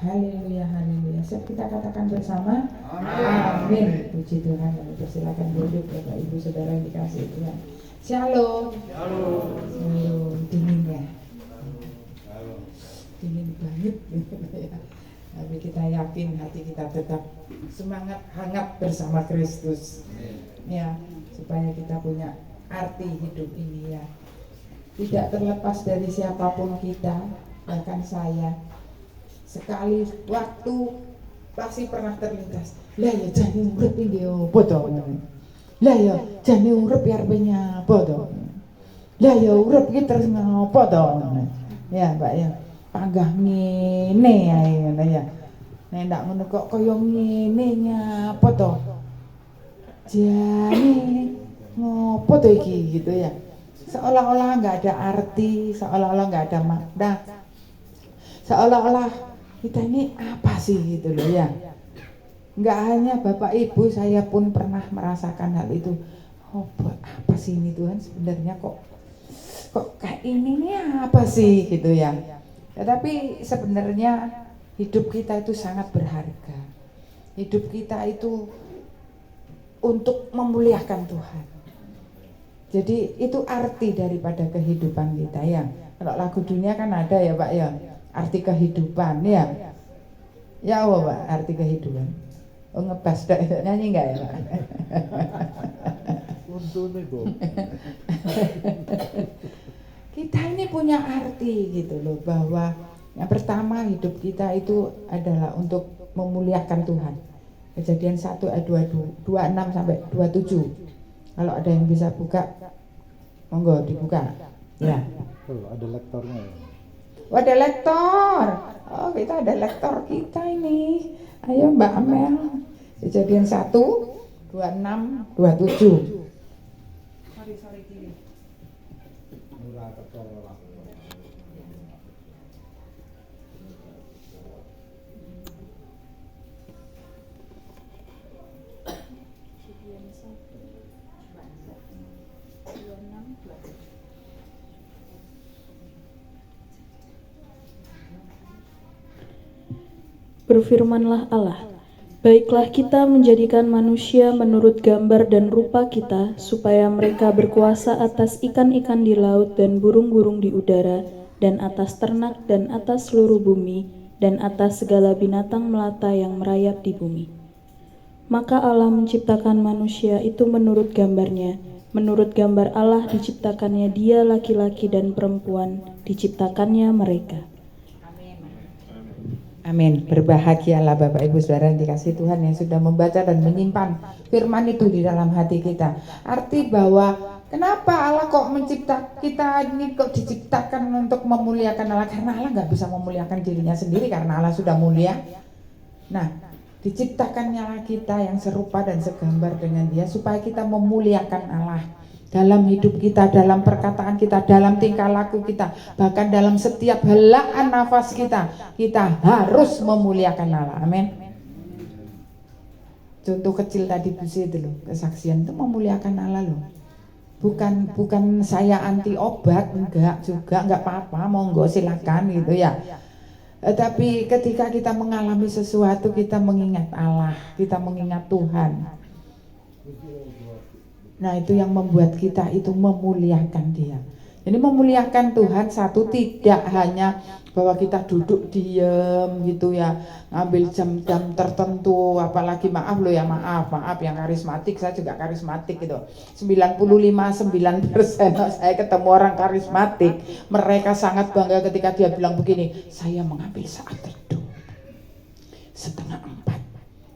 Haleluya, haleluya. Siap kita katakan bersama. Amin. Puji Tuhan. Silakan duduk Bapak Ibu Saudara yang dikasihi Tuhan. Shalom. Shalom. Shalom. Dingin ya. Dingin banget ya. Tapi kita yakin hati kita tetap semangat hangat bersama Kristus. Ya, supaya kita punya arti hidup ini ya. Tidak terlepas dari siapapun kita, bahkan saya. Sekali waktu pasti pernah terlintas. Lah ya jane urip iki opo to. Lah ya jane urip ya arepnya apa to. Lah ya urip iki terus ngopo to. Ya, Pak ya. Panggah ngene ae ngono ya. Nek ndak ngono kok kaya ngene nyapa to. Jane ngopo to iki gitu ya. Seolah-olah enggak ada arti, seolah-olah enggak ada makna. Seolah-olah kita ini apa sih gitu loh ya. Enggak hanya Bapak Ibu, saya pun pernah merasakan hal itu. Oh, apa sih ini Tuhan sebenarnya kok kayak ini nih apa sih gitu ya. Tetapi sebenarnya hidup kita itu sangat berharga. Hidup kita itu untuk memuliakan Tuhan. Jadi itu arti daripada kehidupan kita ya. Kalau lagu dunia kan ada ya Pak ya. Arti kehidupan ya. Ya apa Pak arti kehidupan? Oh ngebas nyanyi enggak ya Pak? Untune kok. Kita ini punya arti gitu loh, bahwa yang pertama hidup kita itu adalah untuk memuliakan Tuhan. Kejadian 1 ayat 26 sampai 27. Kalau ada yang bisa buka, monggo dibuka. Ya. Oh, ada lektornya ya. Oh, ada lektor. Oh, kita ada lektor kita ini. Ayo Mbak Amel. Kejadian 1, 26, 27. Sorry kiri. Berfirmanlah Allah, baiklah kita menjadikan manusia menurut gambar dan rupa kita, supaya mereka berkuasa atas ikan-ikan di laut dan burung-burung di udara, dan atas ternak dan atas seluruh bumi, dan atas segala binatang melata yang merayap di bumi. Maka Allah menciptakan manusia itu menurut gambarnya, menurut gambar Allah diciptakannya dia laki-laki dan perempuan, diciptakannya mereka. Amin. Berbahagialah Bapak Ibu Saudara yang dikasihi Tuhan yang sudah membaca dan menyimpan firman itu di dalam hati kita. Arti bahwa kenapa Allah kok mencipta kita ini kok diciptakan untuk memuliakan Allah, karena Allah nggak bisa memuliakan dirinya sendiri karena Allah sudah mulia. Nah, diciptakannya kita yang serupa dan segambar dengan Dia supaya kita memuliakan Allah. Dalam hidup kita, dalam perkataan kita, dalam tingkah laku kita, bahkan dalam setiap helaan nafas kita harus memuliakan Allah. Amin. Contoh kecil tadi busi itu loh, kesaksian itu memuliakan Allah loh. Bukan saya anti obat, enggak apa-apa, monggo silakan gitu ya. Tapi ketika kita mengalami sesuatu, kita mengingat Allah, kita mengingat Tuhan. Nah itu yang membuat kita itu memuliakan Dia. Jadi memuliakan Tuhan satu, tidak hanya bahwa kita duduk diam gitu ya, ngambil jam-jam tertentu, apalagi maaf yang karismatik, saya juga karismatik gitu. 95% saya ketemu orang karismatik, mereka sangat bangga ketika dia bilang begini, saya mengambil saat teduh 3:30,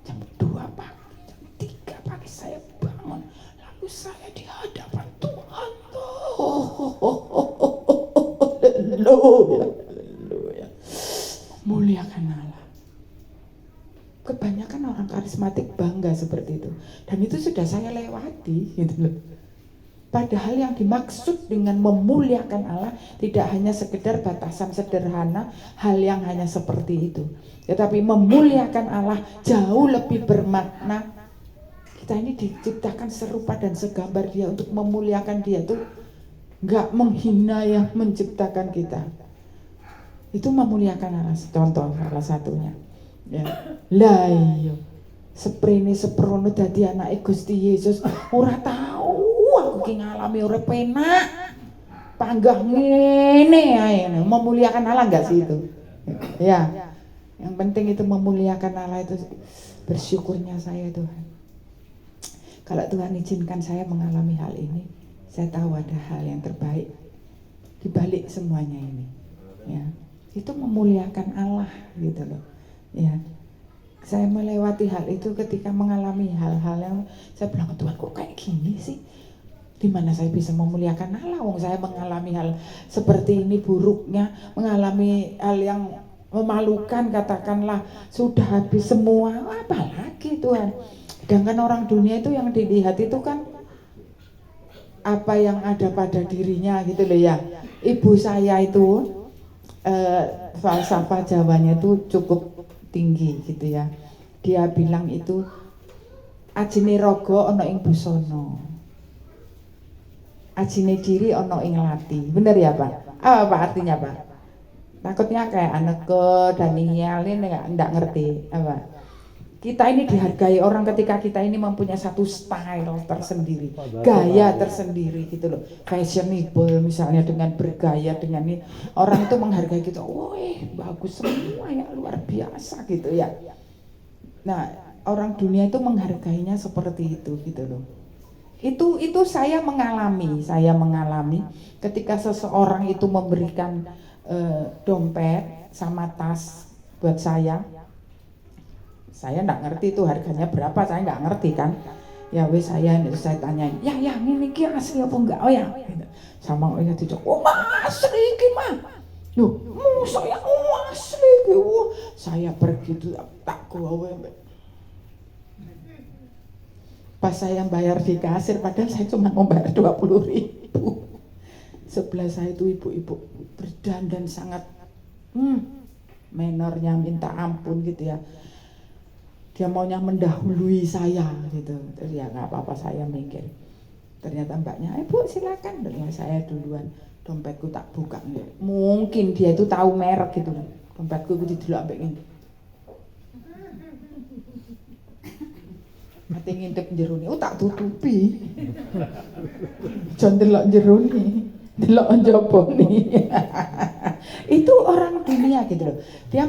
jam 2 pagi, jam 3 pagi saya bangun, lalu saya di hadapan Tuhan. Haleluya. Muliakan Allah. Kebanyakan orang karismatik bangga seperti itu. Dan itu sudah saya lewati gitu loh. Padahal yang dimaksud dengan memuliakan Allah tidak hanya sekedar batasan sederhana, hal yang hanya seperti itu. Tetapi memuliakan Allah jauh lebih bermakna. Kita ini diciptakan serupa dan segambar Dia, untuk memuliakan Dia tuh nggak menghina yang menciptakan kita. Itu memuliakan Allah, contoh salah satunya. Ya. Lah iya. Seprene seprono dadi anake Gusti Yesus, ora tahu aku ki ngalami urip penak. Panggah ngene ae, memuliakan Allah enggak sih itu? Ya. Yang penting itu memuliakan Allah, itu bersyukurnya saya Tuhan. Kalau Tuhan izinkan saya mengalami hal ini, saya tahu ada hal yang terbaik di balik semuanya ini. Ya. Itu memuliakan Allah gitu loh. Ya. Saya melewati hal itu ketika mengalami hal-hal yang saya bilang, Tuhan kok kayak gini sih? Di mana saya bisa memuliakan Allah? Wong saya mengalami hal seperti ini buruknya, mengalami hal yang memalukan, katakanlah sudah habis semua, apalagi Tuhan. Sedangkan orang dunia itu yang dilihat itu kan apa yang ada pada dirinya gitu loh ya. Ibu saya itu falsafah Jawanya itu cukup tinggi gitu ya. Dia bilang itu ajine raga ana ing busana, ajine diri ana ing lati. Bener ya Pak? Apa artinya Pak? Takutnya kayak anakku Daniel ini enggak ngerti apa. Kita ini dihargai orang ketika kita ini mempunyai satu style tersendiri, gaya tersendiri gitu loh. Fashionable misalnya, dengan bergaya, dengan ini orang itu menghargai kita. Wih, bagus semua ya, luar biasa gitu ya. Nah, orang dunia itu menghargainya seperti itu gitu loh. Itu saya mengalami ketika seseorang itu memberikan dompet sama tas buat saya enggak ngerti itu harganya berapa, saya enggak ngerti kan. Ya wes saya tanyain, yang ini ki asli apa enggak? Oh ya, sama oh ya tidak. Oh asli ki mah. Loh, saya asli ki. Saya pergi tuh tak gawe. Pas saya bayar di kasir, padahal saya cuma mau bayar 20.000. Sebelah saya itu ibu-ibu berdandan sangat menornya minta ampun gitu ya. Dia maunya mendahului saya gitu. Terus ya nggak apa-apa, saya mikir. Ternyata mbaknya, Bu silakan. Dan saya duluan, dompetku tak buka. Mungkin dia itu tahu merek gitu. Dompetku itu didelok ambek ngene. Ate ngintip jero ni, tak tutupi. Jan delok jero ni, delok njaba ni. Itu orang dunia gitu loh. Dia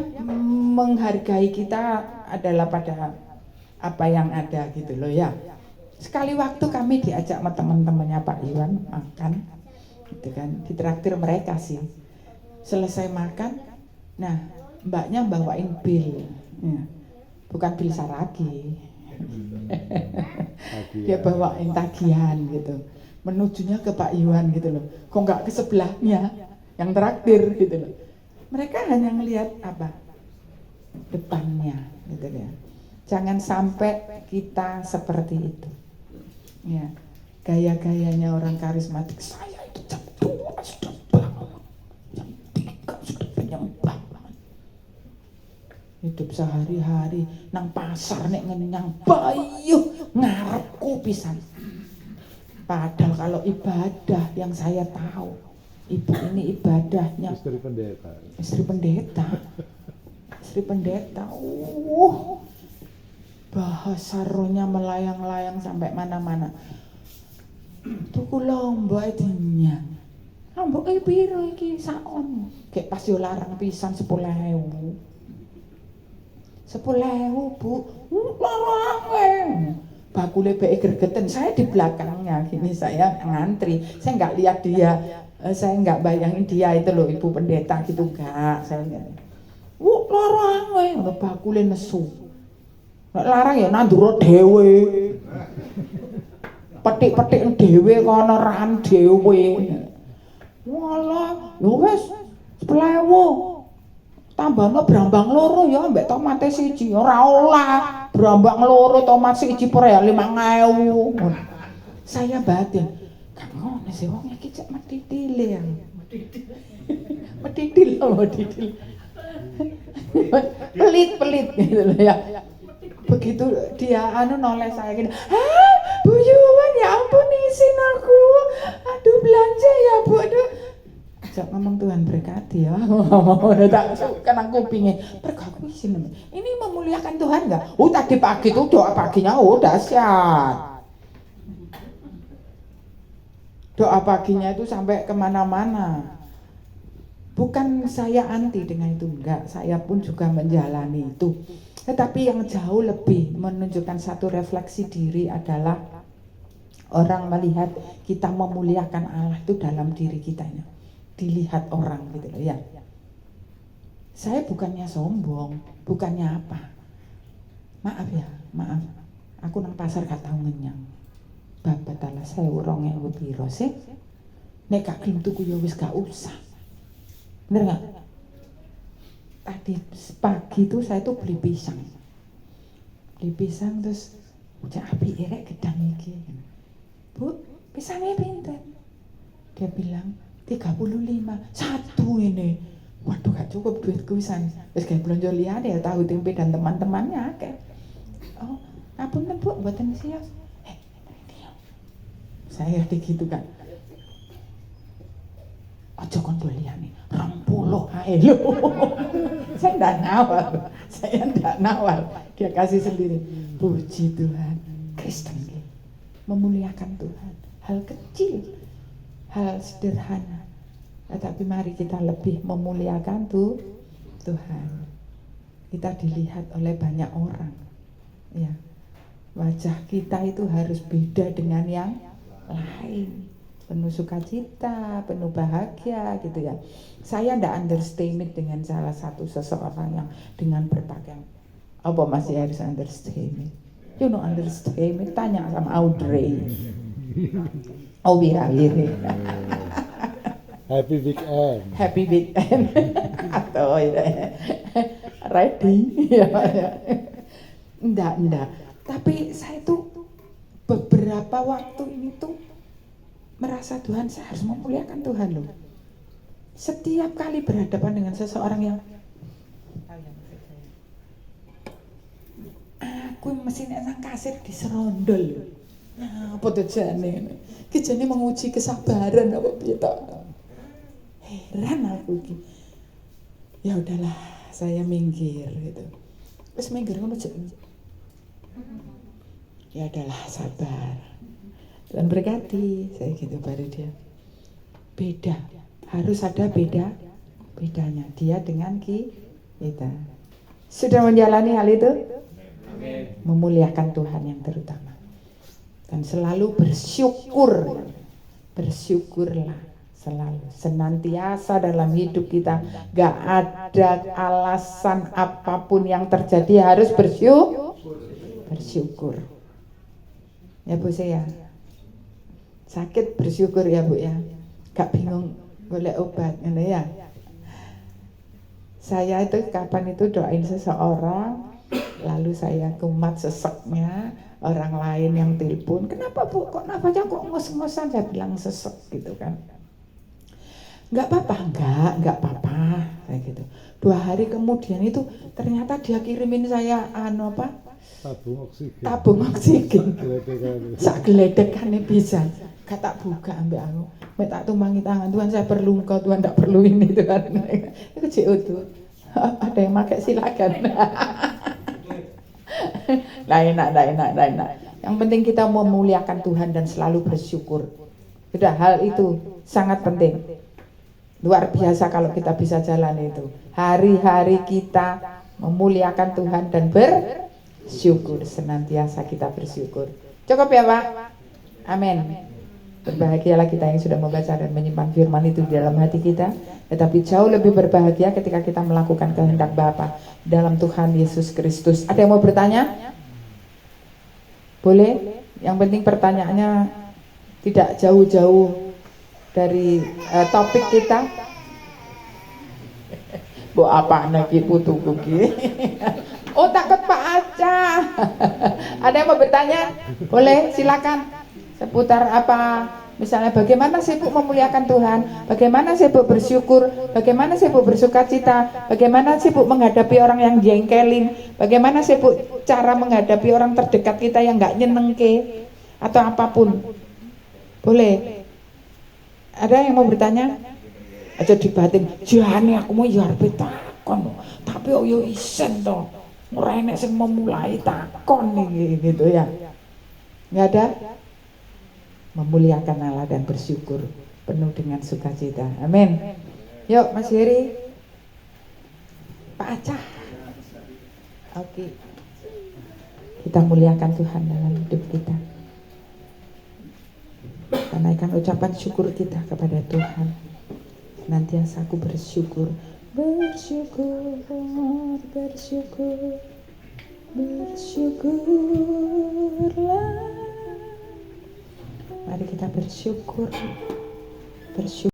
menghargai kita adalah pada apa yang ada gitu loh ya. Sekali waktu kami diajak sama teman-temannya Pak Iwan makan gitu kan, ditraktir mereka sih. Selesai makan, nah mbaknya bawain bil ya. Bukan bil Saragi. Dia bawain tagihan gitu, menujunya ke Pak Iwan gitu loh. Kok nggak ke sebelahnya yang traktir gitu loh. Mereka hanya ngelihat apa depannya gitu ya. Jangan sampai kita seperti itu ya. Gaya-gayanya orang karismatik, saya itu jam 2 sudah bangun, jam 3 sudah penyembah. Hidup sehari-hari nang pasar nek ngenyang bayu ngarepku pisan. Padahal kalau ibadah yang saya tahu, ibu ini ibadahnya istri pendeta. Istri pendeta. Bahasa rohnya melayang-layang sampai mana-mana. Tuku lombok edinya. Lombok piro iki sakon? Kayak pas yo larang pisan 10.000. 10.000 Bu. Larang. Bakule beke gregeten, saya di belakangnya gini, saya ngantri. Saya enggak lihat dia. Saya enggak bayangin dia itu loh ibu pendeta gitu, enggak. Saya enggak. Larang ngono bakule nesu. Nek larang ya nandura dhewe. Petik-petik dhewe kono ran dhewe. Walah, ya wis 10.000. Tambahno brambang loro ya mbek tomate siji. Ora olah. Brambang loro tomat siji per ya 5.000. Saya batin. Kan ngono sih wong iki cek metitile ya. Metitil loh, metitil. Pelit-pelit gitu loh ya. Begitu dia noleh saya gini, Bu Yuwan ya ampun izin aku, aduh belanja ya Bu, aduh. Ajak ngomong Tuhan berkati ya. Udah tak kan aku pingin berkati sini. Ini memuliakan Tuhan enggak? Oh tadi pagi tuh doa paginya dahsyat. Doa paginya itu sampai kemana-mana. Bukan saya anti dengan itu, enggak. Saya pun juga menjalani itu. Tetapi yang jauh lebih menunjukkan satu refleksi diri adalah orang melihat kita memuliakan Allah itu dalam diri kitanya. Dilihat orang gitu loh ya. Saya bukannya sombong, bukannya apa. Maaf ya, maaf. Aku nang pasar gak tau ngenyang. Bapak talah 1.200 piro sih. Nek gak gelem tuku ya wis gak usah. Bener gak? Tadi pagi itu saya tuh beli pisang. Beli pisang terus cak api erek gedang iki. Bu, pisangnya pinter. Dia bilang 35, satu ini. Waduh gak cukup duitku pisan. Terus kayak belanja liyane ya tahu tempe dan teman-temannya akeh. Oh, apunten Bu, mboten siap. Saya gitu kan. Ojo kon liyane. 20 ae lho. Saya enggak nawar. Dia kasih sendiri. Puji Tuhan. Kristen memuliakan Tuhan, hal kecil, hal sederhana, tetapi mari kita lebih memuliakan Tuhan. Kita dilihat oleh banyak orang, ya. Wajah kita itu harus beda dengan yang lain, penuh sukacita, penuh bahagia, gitu ya. Saya tidak underestimate dengan salah satu seseorang yang dengan berpakaian. Apa masih harus underestimate? You know underestimate, tanya sama Audrey. Oh Wira-wiri. Happy weekend. Happy weekend. Atau ready. Enggak. Tapi saya tuh beberapa waktu ini tuh merasa Tuhan, saya harus memuliakan Tuhan loh. Setiap kali berhadapan dengan seseorang yang aku mesin nang kasir diserondol. Nah, apa tuh jane? Ki jane menguji kesabaran apa piye to? Heran aku iki. Ya udahlah, saya minggir gitu. Terus minggir ngono jek. Ya udahlah, sabar. Tuhan berkati, saya gitu baru dia. Beda, harus ada bedanya dia dengan kita. Sudah menjalani hal itu? Memuliakan Tuhan yang terutama dan selalu bersyukurlah selalu, senantiasa dalam hidup kita. Gak ada alasan apapun yang terjadi, harus bersyukur ya Bu. Saya sakit bersyukur ya Bu ya, gak bingung boleh obat ya. Saya itu kapan itu doain seseorang, lalu saya kumat seseknya, orang lain yang telepon, kenapa Bu, kok nafasnya kok ngos-ngosan, saya bilang sesek gitu kan. Enggak apa-apa, kayak gitu. 2 hari kemudian itu ternyata dia kirimin saya tabung oksigen. Sak gledekane pisan. Gak tak buka ambek aku. Mek tak tumpangi tangan, Tuhan saya perlu engkau, Tuhan tak perlu ini Tuhan. Itu CO2. Ada yang pakai silakan. Nah, enak. Yang penting kita memuliakan Tuhan dan selalu bersyukur. Sudah, hal itu sangat penting. Luar biasa kalau kita bisa jalan itu. Hari-hari kita memuliakan Tuhan dan bersyukur. Senantiasa kita bersyukur. Cukup ya Pak? Amin. Berbahagialah kita yang sudah membaca dan menyimpan firman itu di dalam hati kita. Tetapi jauh lebih berbahagia ketika kita melakukan kehendak Bapa dalam Tuhan Yesus Kristus. Ada yang mau bertanya? Boleh? Yang penting pertanyaannya tidak jauh-jauh dari topik kita. Bu apa naki putu kuki? Oh takut Pak Aca. Ada yang mau bertanya? Boleh, silakan. Seputar apa? Misalnya bagaimana sih Bu memuliakan Tuhan? Bagaimana sih Bu bersyukur? Bagaimana sih Bu bersukacita? Bagaimana sih Bu menghadapi orang yang jengkelin? Bagaimana sih Bu cara menghadapi orang terdekat kita yang nggak nyenengke? Atau apapun? Boleh. Ada yang mau bertanya? Aja dibatin, jane aku mau ya arep takon. Tapi yo isen to. Ora enek sing memulai takon iki gitu ya. Enggak ada? Memuliakan Allah dan bersyukur penuh dengan sukacita. Amin. Yuk Mas Heri. Pak Acah. Oke. Kita muliakan Tuhan dalam hidup kita. Kita naikkan ucapan syukur kita kepada Tuhan. Nantiasa aku bersyukur, bersyukur, bersyukur, bersyukurlah. Mari kita bersyukur, bersyukur.